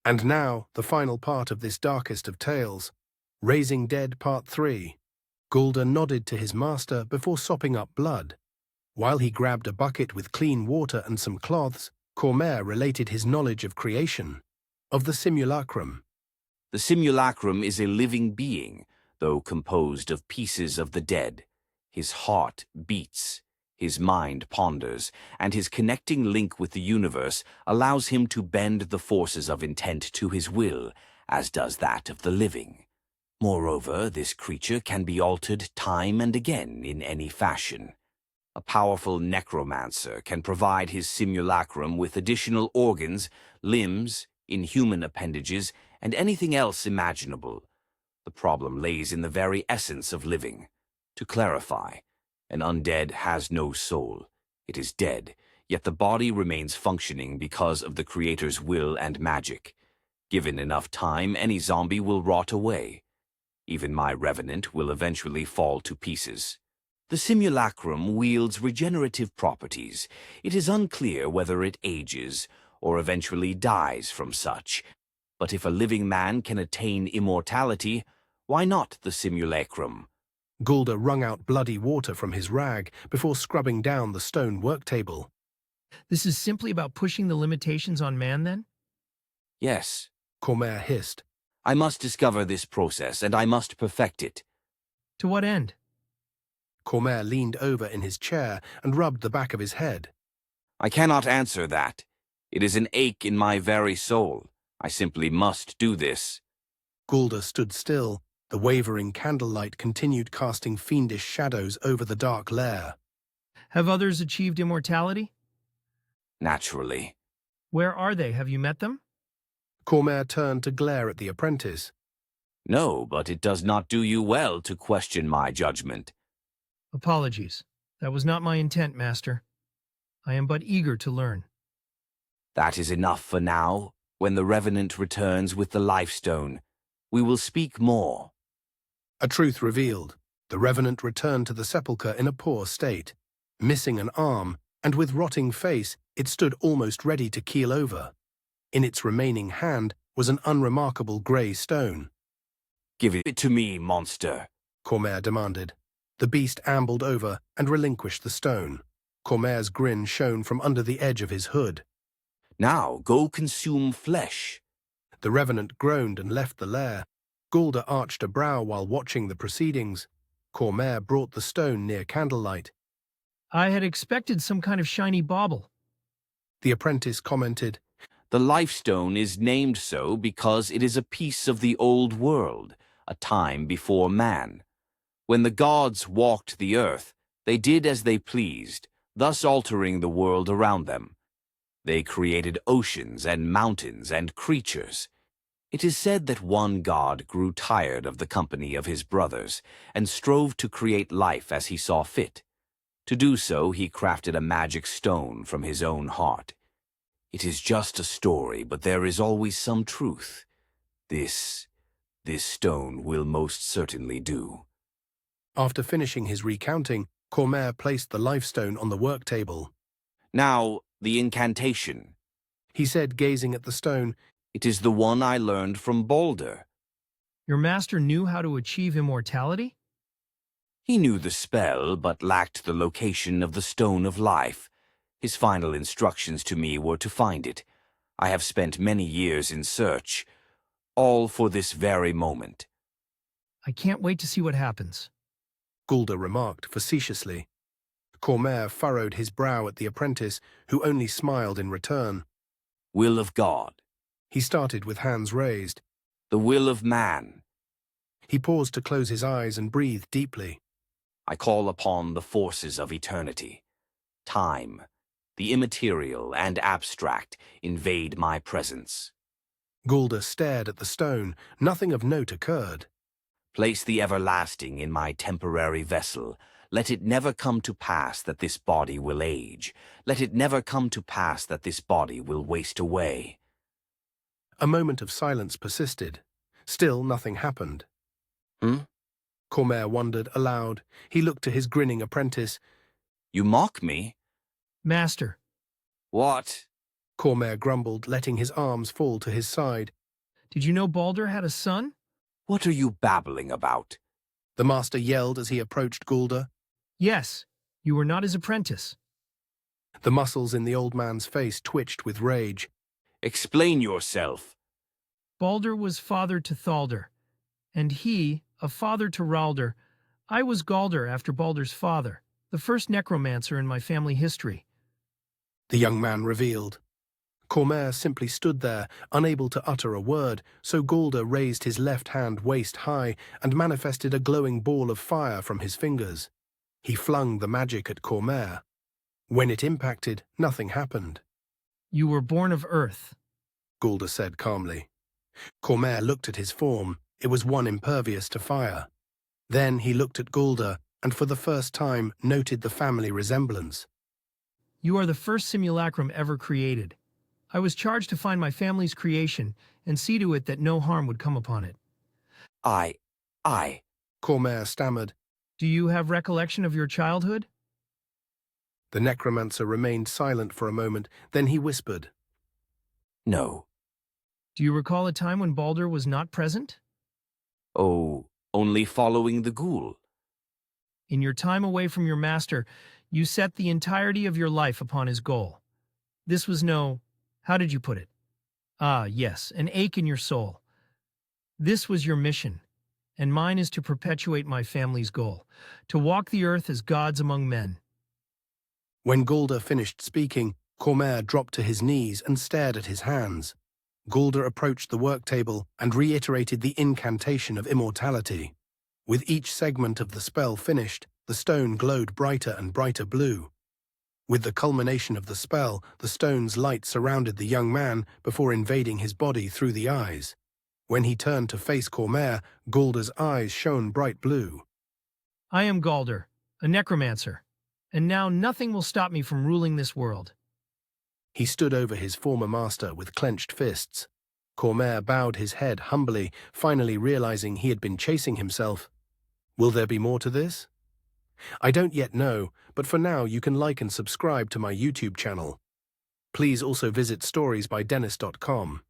And now, the final part of this darkest of tales, Raising Dead Part 3. Gulda nodded to his master before sopping up blood. While he grabbed a bucket with clean water and some cloths, Cormair related his knowledge of creation, of the simulacrum. The simulacrum is a living being, though composed of pieces of the dead. His heart beats, his mind ponders, and his connecting link with the universe allows him to bend the forces of intent to his will, as does that of the living. Moreover, this creature can be altered time and again in any fashion. A powerful necromancer can provide his simulacrum with additional organs, limbs, inhuman appendages, and anything else imaginable. The problem lays in the very essence of living. To clarify, an undead has no soul. It is dead, yet the body remains functioning because of the Creator's will and magic. Given enough time, any zombie will rot away. Even my revenant will eventually fall to pieces. The simulacrum wields regenerative properties. It is unclear whether it ages or eventually dies from such. But if a living man can attain immortality, why not the simulacrum? Gulda wrung out bloody water from his rag before scrubbing down the stone work table. This is simply about pushing the limitations on man, then? Yes. Cormair hissed. I must discover this process, and I must perfect it. To what end? Cormair leaned over in his chair and rubbed the back of his head. I cannot answer that. It is an ache in my very soul. I simply must do this. Gulda stood still. The wavering candlelight continued casting fiendish shadows over the dark lair. Have others achieved immortality? Naturally. Where are they? Have you met them? Cormair turned to glare at the apprentice. No, but it does not do you well to question my judgment. Apologies. That was not my intent, Master. I am but eager to learn. That is enough for now. When the Revenant returns with the Life Stone, we will speak more. A truth revealed. The Revenant returned to the sepulchre in a poor state. Missing an arm, and with rotting face, it stood almost ready to keel over. In its remaining hand was an unremarkable grey stone. Give it to me, monster, Cormair demanded. The beast ambled over and relinquished the stone. Cormair's grin shone from under the edge of his hood. Now go consume flesh. The Revenant groaned and left the lair. Gulda arched a brow while watching the proceedings. Cormair brought the stone near candlelight. I had expected some kind of shiny bauble. The apprentice commented. The Life Stone is named so because it is a piece of the old world, a time before man. When the gods walked the earth, they did as they pleased, thus altering the world around them. They created oceans and mountains and creatures. It is said that one god grew tired of the company of his brothers and strove to create life as he saw fit. To do so, he crafted a magic stone from his own heart. It is just a story, but there is always some truth. This stone will most certainly do. After finishing his recounting, Cormair placed the life stone on the work table. Now, the incantation. He said, gazing at the stone. It is the one I learned from Boulder. Your master knew how to achieve immortality? He knew the spell, but lacked the location of the Stone of Life. His final instructions to me were to find it. I have spent many years in search, all for this very moment. I can't wait to see what happens. Gulda remarked facetiously. Cormair furrowed his brow at the apprentice, who only smiled in return. Will of God. He started with hands raised. The will of man. He paused to close his eyes and breathe deeply. I call upon the forces of eternity. Time, the immaterial and abstract, invade my presence. Gulda stared at the stone. Nothing of note occurred. Place the everlasting in my temporary vessel. Let it never come to pass that this body will age. Let it never come to pass that this body will waste away. A moment of silence persisted. Still nothing happened. Cormair wondered aloud. He looked to his grinning apprentice. You mock me? Master. What? Cormair grumbled, letting his arms fall to his side. Did you know Balder had a son? What are you babbling about? The master yelled as he approached Gulda. Yes, you were not his apprentice. The muscles in the old man's face twitched with rage. Explain yourself. Balder was father to Thalder, and he, a father to Raldr. I was Galder after Balder's father, the first necromancer in my family history. The young man revealed. Cormair simply stood there, unable to utter a word, so Gulda raised his left hand waist high and manifested a glowing ball of fire from his fingers. He flung the magic at Cormair. When it impacted, nothing happened. You were born of earth. Gulda said calmly. Cormair looked at his form. It was one impervious to fire. Then he looked at Gulda and for the first time noted the family resemblance. You are the first simulacrum ever created. I was charged to find my family's creation and see to it that no harm would come upon it. I. Cormair stammered. Do you have recollection of your childhood? The necromancer remained silent for a moment, then he whispered. No. Do you recall a time when Balder was not present? Oh, only following the ghoul. In your time away from your master, you set the entirety of your life upon his goal. This was how did you put it? Ah, yes, an ache in your soul. This was your mission, and mine is to perpetuate my family's goal, to walk the earth as gods among men. When Gulda finished speaking, Cormair dropped to his knees and stared at his hands. Gulda approached the work table and reiterated the incantation of immortality. With each segment of the spell finished, the stone glowed brighter and brighter blue. With the culmination of the spell, the stone's light surrounded the young man before invading his body through the eyes. When he turned to face Cormair, Gulda's eyes shone bright blue. I am Galder, a necromancer, and now nothing will stop me from ruling this world. He stood over his former master with clenched fists. Cormair bowed his head humbly, finally realizing he had been chasing himself. Will there be more to this? I don't yet know, but for now you can like and subscribe to my YouTube channel. Please also visit storiesbydennis.com.